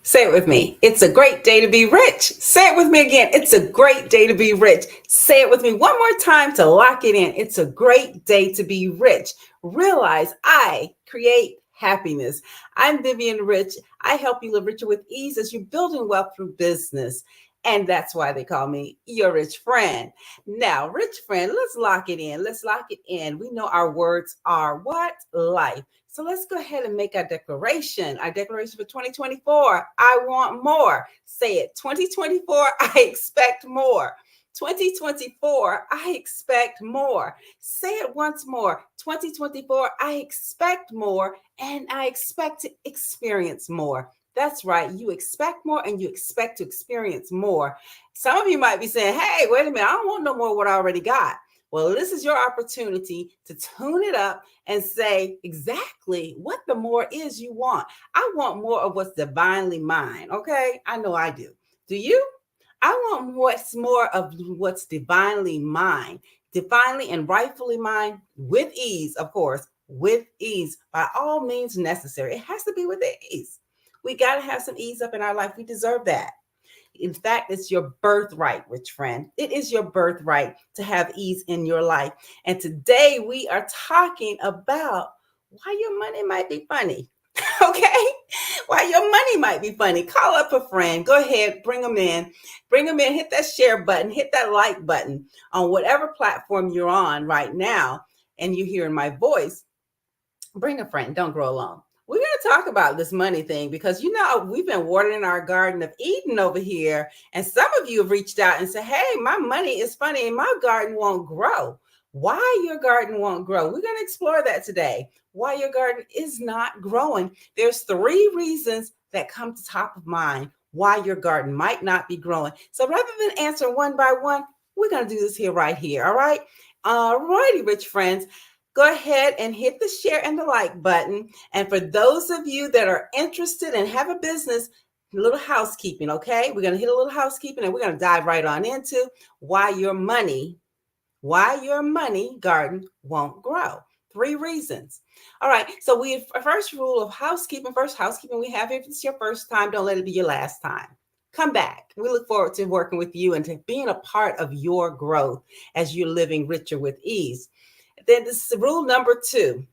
Say it with me. It's a great day to be rich. Say it with me again. It's a great day to be rich. Say it with me one more time to lock it in. It's a great day to be rich. Realize I create happiness. I'm Vivian Rich. I help you live richer with ease as you're building wealth through business. And that's why they call me your rich friend. Now, rich friend, let's lock it in. Let's lock it in. We know our words are what? Life. So let's go ahead and make our declaration. Our declaration for 2024. I want more. Say it. 2024, I expect more. 2024, I expect more. Say it once more. 2024, I expect more and I expect to experience more. That's right. You expect more and you expect to experience more. Some of you might be saying, hey, wait a minute. I don't want no more what I already got. Well, this is your opportunity to tune it up and say exactly what the more is you want. I want more of what's divinely mine. Okay. I know I do. Do you? I want what's more of what's divinely mine, divinely and rightfully mine with ease, of course, with ease, by all means necessary. It has to be with ease. We got to have some ease up in our life. We deserve that. In fact, it's your birthright, rich friend. It is your birthright to have ease in your life. And today we are talking about why your money might be funny. Okay? Why your money might be funny. Call up a friend. Go ahead, bring them in. Bring them in, hit that share button, hit that like button on whatever platform you're on right now and you're hearing my voice. Bring a friend. Don't grow alone. We're going to talk about this money thing because, we've been watering our garden of Eden over here. And some of you have reached out and said, hey, my money is funny and my garden won't grow. Why your garden won't grow? We're going to explore that today. Why your garden is not growing. There's 3 reasons that come to top of mind why your garden might not be growing. So rather than answer one by one, we're going to do this right here. All right. All righty, rich friends. Go ahead and hit the share and the like button. And for those of you that are interested and have a business, a little housekeeping, okay? We're going to hit a little housekeeping and we're going to dive right on into why your money garden won't grow. 3 reasons. All right. So first rule of housekeeping we have, if it's your first time, don't let it be your last time. Come back. We look forward to working with you and to being a part of your growth as you're living richer with ease. Then this is rule number 2.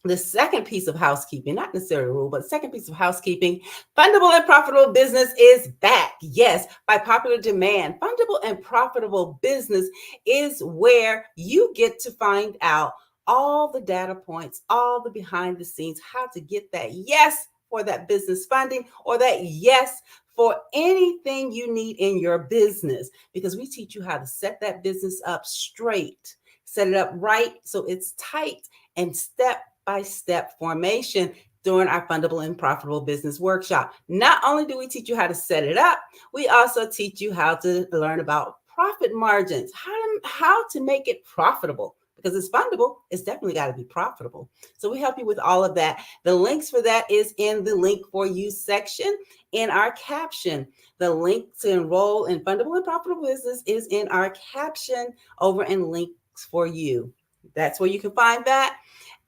The second piece of housekeeping, not necessarily a rule, but second piece of housekeeping, fundable and profitable business is back. Yes, by popular demand. Fundable and profitable business is where you get to find out all the data points, all the behind the scenes, how to get that yes for that business funding or that yes for anything you need in your business, because we teach you how to set that business up straight. Set it up right so it's tight and step-by-step formation during our Fundable and Profitable Business Workshop. Not only do we teach you how to set it up, we also teach you how to learn about profit margins, how to make it profitable. Because it's fundable, it's definitely got to be profitable. So we help you with all of that. The links for that is in the link for you section in our caption. The link to enroll in Fundable and Profitable Business is in our caption over in link for you. That's where you can find that.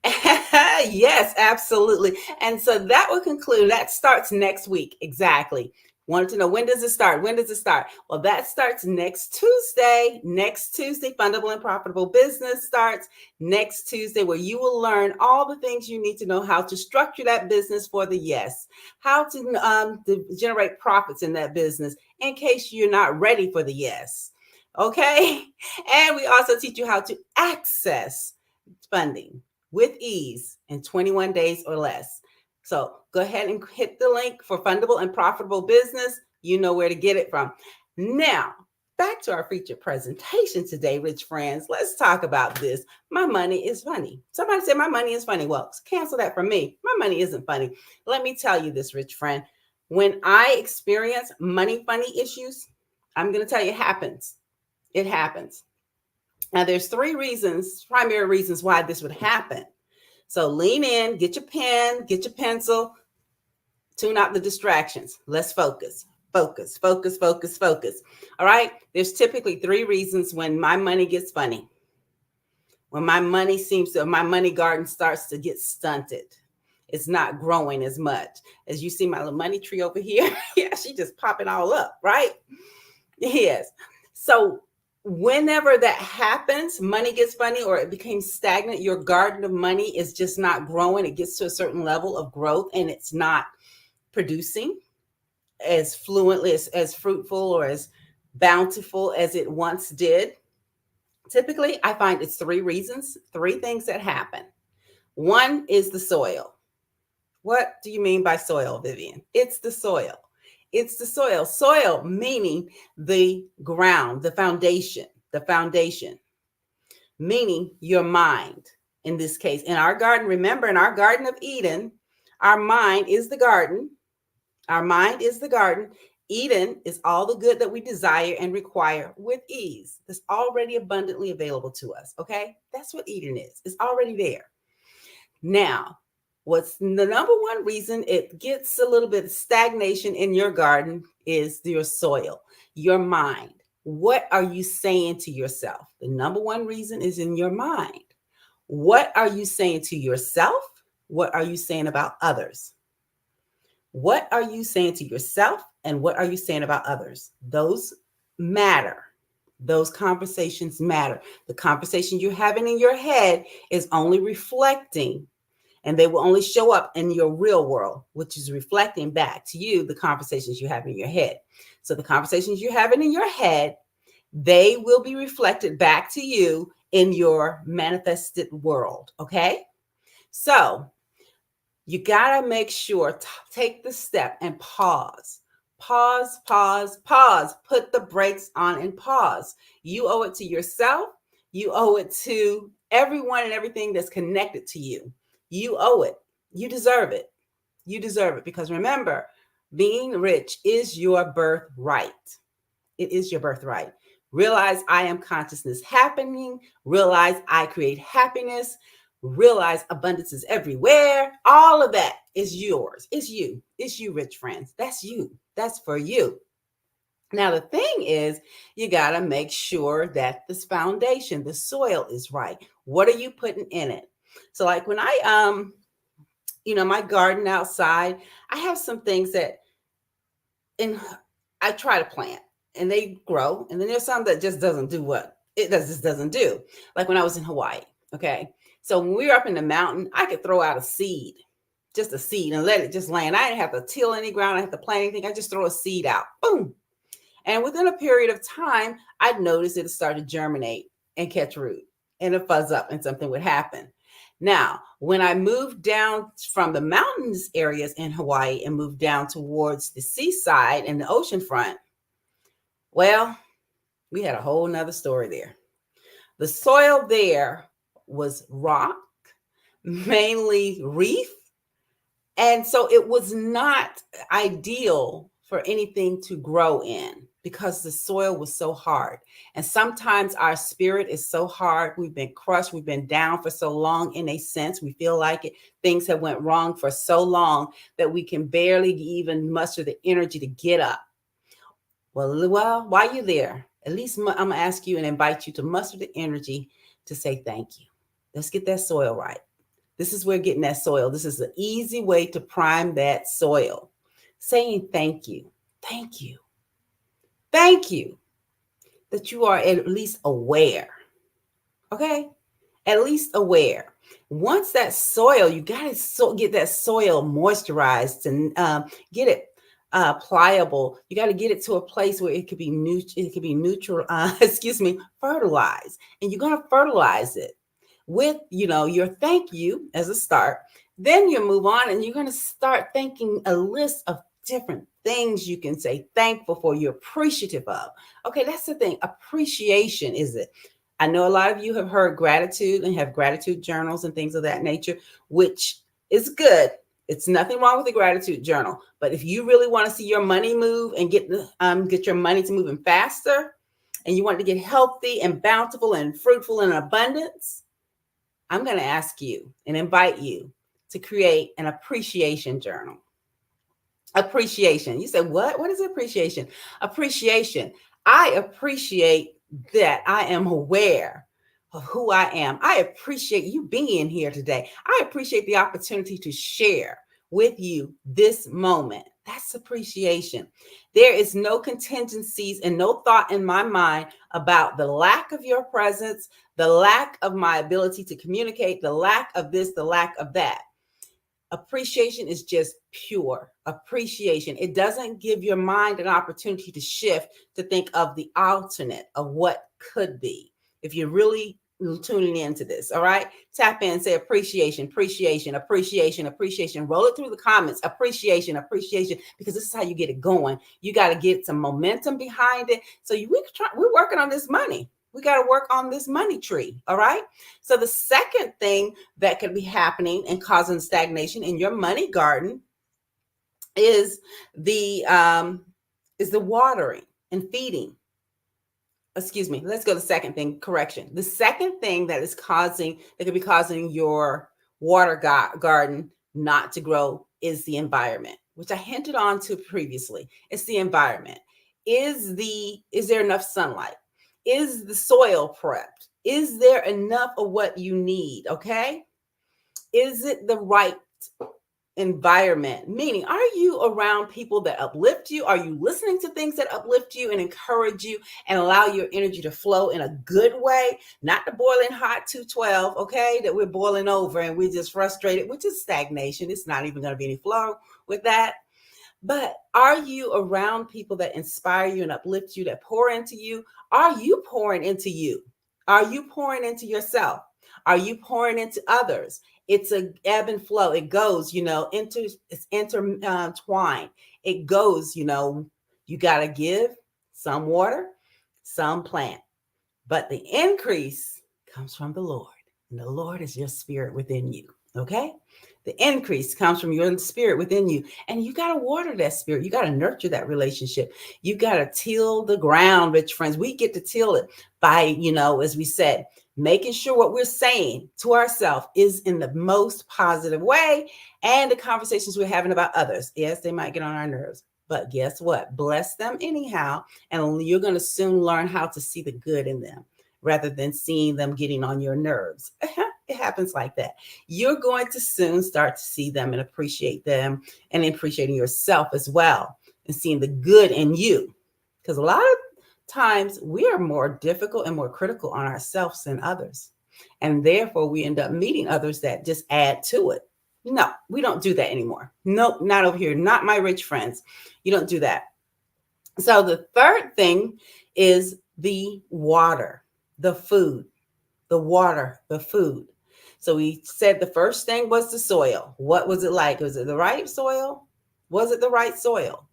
Yes, absolutely. And so that will conclude. That starts next week. Exactly. Wanted to know, when does it start? When does it start? Well, that starts next Tuesday. Next Tuesday, Fundable and Profitable Business starts next Tuesday, where you will learn all the things you need to know how to structure that business for the yes, how to generate profits in that business in case you're not ready for the yes. Okay. And we also teach you how to access funding with ease in 21 days or less. So go ahead and hit the link for Fundable and Profitable Business. You know where to get it from. Now, back to our featured presentation today, rich friends. Let's talk about this. My money is funny. Somebody said my money is funny. Well, cancel that for me. My money isn't funny. Let me tell you this, rich friend. When I experience money funny issues, I'm going to tell you it happens. It happens. Now, there's 3 primary reasons why this would happen. So lean in, get your pen, get your pencil, tune out the distractions. Let's focus. All right. There's typically 3 reasons when my money gets funny. When my money garden starts to get stunted. it's not growing as much. As you see my little money tree over here, yeah, she just popping all up, right? Yes. So whenever that happens, money gets funny or it becomes stagnant, your garden of money is just not growing. It gets to a certain level of growth and it's not producing as fluently, as fruitful or as bountiful as it once did. Typically, I find it's three reasons, three things that happen. One is the soil. What do you mean by soil, Vivian? It's the soil. It's the soil. Soil meaning the ground, the foundation, meaning your mind. In this case, in our garden, remember, in our Garden of Eden, our mind is the garden. Our mind is the garden. Eden is all the good that we desire and require with ease. That's already abundantly available to us. Okay. That's what Eden is. It's already there. Now, what's the number one reason it gets a little bit of stagnation in your garden is your soil, your mind. What are you saying to yourself? The number one reason is in your mind. What are you saying to yourself? What are you saying about others? What are you saying to yourself and what are you saying about others? Those matter. Those conversations matter. The conversation you're having in your head is only reflecting, and they will only show up in your real world, which is reflecting back to you the conversations you have in your head. So the conversations you're having in your head, they will be reflected back to you in your manifested world. Okay? So you got to make sure, take the step and pause. Pause. Put the brakes on and pause. You owe it to yourself. You owe it to everyone and everything that's connected to you. You owe it. You deserve it. You deserve it. Because remember, being rich is your birthright. It is your birthright. Realize I am consciousness happening. Realize I create happiness. Realize abundance is everywhere. All of that is yours. It's you. It's you, rich friends. That's you. That's for you. Now, the thing is, you got to make sure that this foundation, the soil is right. What are you putting in it? So like when I, my garden outside, I have some things that I try to plant and they grow. And then there's some that just doesn't do what it just doesn't do. Like when I was in Hawaii. Okay. So when we were up in the mountain, I could throw out a seed, just a seed and let it just land. I didn't have to till any ground. I didn't have to plant anything. I just throw a seed out. Boom. And within a period of time, I'd notice it started to germinate and catch root and it fuzz up and something would happen. Now, when I moved down from the mountains areas in Hawaii and moved down towards the seaside and the ocean front, well, we had a whole nother story there. The soil there was rock, mainly reef. And so it was not ideal for anything to grow in because the soil was so hard. And sometimes our spirit is so hard. We've been crushed. We've been down for so long in a sense. We feel like it. Things have went wrong for so long that we can barely even muster the energy to get up. Well, while you're there, at least I'm going to ask you and invite you to muster the energy to say thank you. Let's get that soil right. This is where getting that soil. This is an easy way to prime that soil. Saying thank you. Thank you. Thank you that you are at least aware. Okay? At least aware. Once that soil, you got to get that soil moisturized and get it pliable. You got to get it to a place where it could be neutral, fertilized. And you're going to fertilize it with, your thank you as a start. Then you move on and you're going to start thinking a list of different things you can say thankful for, you're appreciative of. Okay, that's the thing. Appreciation is it. I know a lot of you have heard gratitude and have gratitude journals and things of that nature, which is good. It's nothing wrong with a gratitude journal. But if you really want to see your money move and get your money to moving faster, and you want to get healthy and bountiful and fruitful and abundance, I'm going to ask you and invite you to create an appreciation journal. Appreciation. You said, what? What is appreciation? Appreciation. I appreciate that I am aware of who I am. I appreciate you being here today. I appreciate the opportunity to share with you this moment. That's appreciation. There is no contingencies and no thought in my mind about the lack of your presence, the lack of my ability to communicate, the lack of this, the lack of that. Appreciation is just pure appreciation. It doesn't give your mind an opportunity to shift to think of the alternate of what could be. If you're really tuning into this, all right, tap in and say appreciation, appreciation, appreciation, appreciation. Roll it through the comments. Appreciation, appreciation, because this is how you get it going. You got to get some momentum behind it. So we're working on this money. We got to work on this money tree. All right. So the second thing that could be happening and causing stagnation in your money garden is the watering and feeding. Excuse me. Let's go to the second thing. Correction. The second thing that could be causing your water garden not to grow is the environment, which I hinted on to previously. It's the environment. Is there enough sunlight? Is the soil prepped? Is there enough of what you need? Okay. Is it the right environment? Meaning, are you around people that uplift you? Are you listening to things that uplift you and encourage you and allow your energy to flow in a good way? Not the boiling hot 212, okay, that we're boiling over and we're just frustrated, which is stagnation. It's not even going to be any flow with that. But are you around people that inspire you and uplift you, that pour into you? Are you pouring into you? Are you pouring into yourself? Are you pouring into others? It's a ebb and flow. It goes, it's intertwined. It goes, you got to give some water, some plant. But the increase comes from the Lord. And the Lord is your spirit within you. Okay? The increase comes from your spirit within you. And you got to water that spirit. You got to nurture that relationship. You got to till the ground, rich friends. We get to till it by, as we said, making sure what we're saying to ourselves is in the most positive way. And the conversations we're having about others. Yes, they might get on our nerves. But guess what? Bless them anyhow. And you're going to soon learn how to see the good in them rather than seeing them getting on your nerves. It happens like that. You're going to soon start to see them and appreciate them and appreciating yourself as well and seeing the good in you. Because a lot of times we are more difficult and more critical on ourselves than others. And therefore we end up meeting others that just add to it. No, we don't do that anymore. Nope, not over here. Not my rich friends. You don't do that. So the third thing is the water, the food, the water, the food. So we said the first thing was the soil. What was it like? Was it the right soil? Was it the right soil?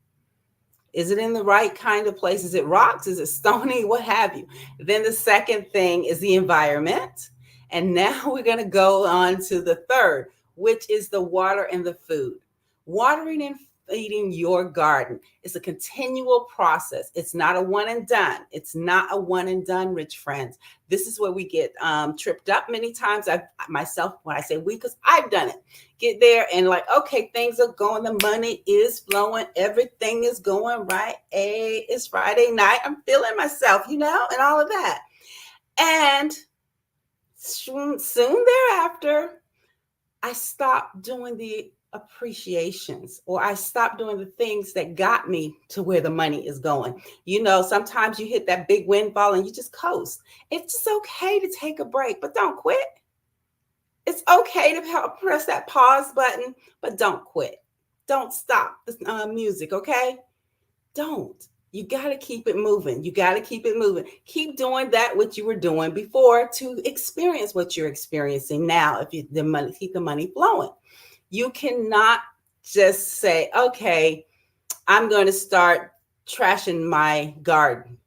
Is it in the right kind of place? Is it rocks? Is it stony? What have you? Then the second thing is the environment. And now we're going to go on to the third, which is the water and the food. Watering and feeding your garden is a continual process. It's not a one and done. It's not a one and done, rich friends. This is where we get tripped up many times. Myself, when I say we, because I've done it, get there and like, okay, things are going, the money is flowing, everything is going right. Hey, it's Friday night. I'm feeling myself, and all of that. And soon thereafter, I stopped doing the appreciations, or I stopped doing the things that got me to where the money is going. Sometimes you hit that big windfall and you just coast. It's just okay to take a break, but don't quit. It's okay to press that pause button, but don't quit. Don't stop the music, okay? Don't. You got to keep it moving. You got to keep it moving. Keep doing that what you were doing before to experience what you're experiencing now. If keep the money flowing. You cannot just say, okay, I'm going to start trashing my garden.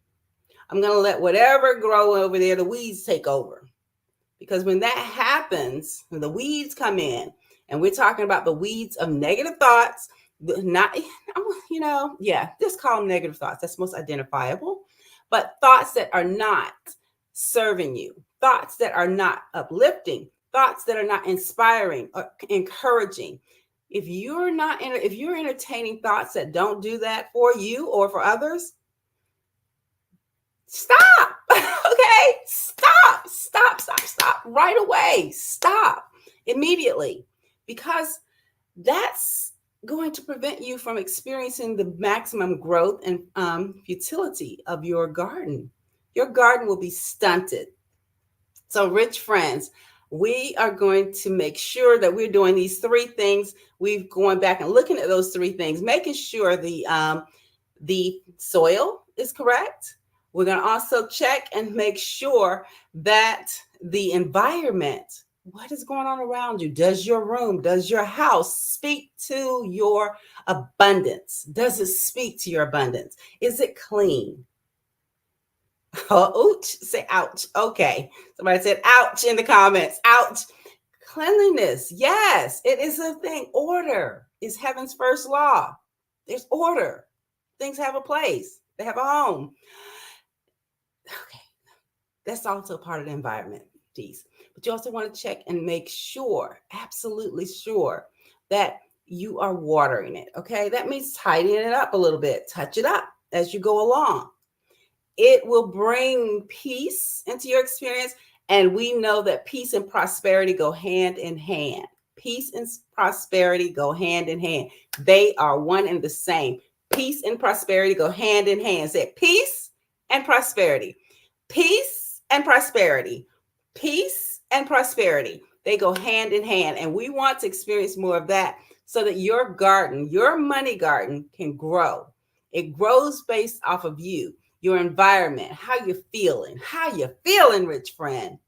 I'm going to let whatever grow over there, the weeds take over. Because when that happens, when the weeds come in, and we're talking about the weeds of negative thoughts, just call them negative thoughts. That's most identifiable. But thoughts that are not serving you, thoughts that are not uplifting, thoughts that are not inspiring or encouraging. If you're entertaining thoughts that don't do that for you or for others, stop. Okay, stop right away. Stop immediately, because that's going to prevent you from experiencing the maximum growth and futility of your garden. Your garden will be stunted. So, rich friends, we are going to make sure that we're doing these three things. We've going back and looking at those three things, making sure the soil is correct. We're going to also check and make sure that the environment, what is going on around you? Does your room, does your house speak to your abundance? Does it speak to your abundance? Is it clean? Oh, ouch, say ouch. Okay. Somebody said ouch in the comments. Ouch. Cleanliness. Yes, it is a thing. Order is heaven's first law. There's order. Things have a place. They have a home. Okay. That's also part of the environment piece. But you also want to check and make sure, absolutely sure, that you are watering it. Okay. That means tidying it up a little bit. Touch it up as you go along. It will bring peace into your experience. And we know that peace and prosperity go hand in hand. Peace and prosperity go hand in hand. They are one and the same. Peace and prosperity go hand in hand. Say peace and prosperity. Peace and prosperity. Peace and prosperity. They go hand in hand. And we want to experience more of that so that your garden, your money garden, can grow. It grows based off of you, your environment, how you're feeling, rich friend.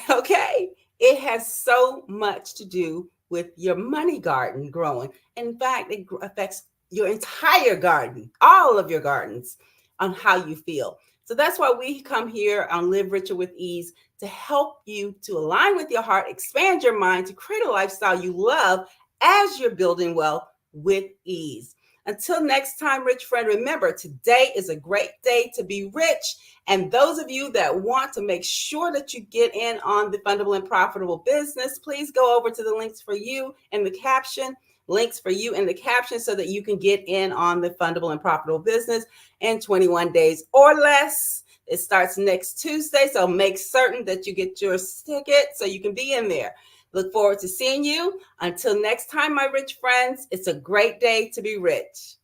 Okay. It has so much to do with your money garden growing. In fact, it affects your entire garden, all of your gardens, on how you feel. So that's why we come here on Live Richer with Ease, to help you to align with your heart, expand your mind, to create a lifestyle you love as you're building wealth with ease. Until next time, rich friend, remember, today is a great day to be rich. And those of you that want to make sure that you get in on the Fundable and Profitable Business, please go over to the links for you in the caption, so that you can get in on the Fundable and Profitable Business in 21 days or less. It starts next Tuesday, so make certain that you get your ticket so you can be in there. Look forward to seeing you. Until next time, my rich friends, it's a great day to be rich.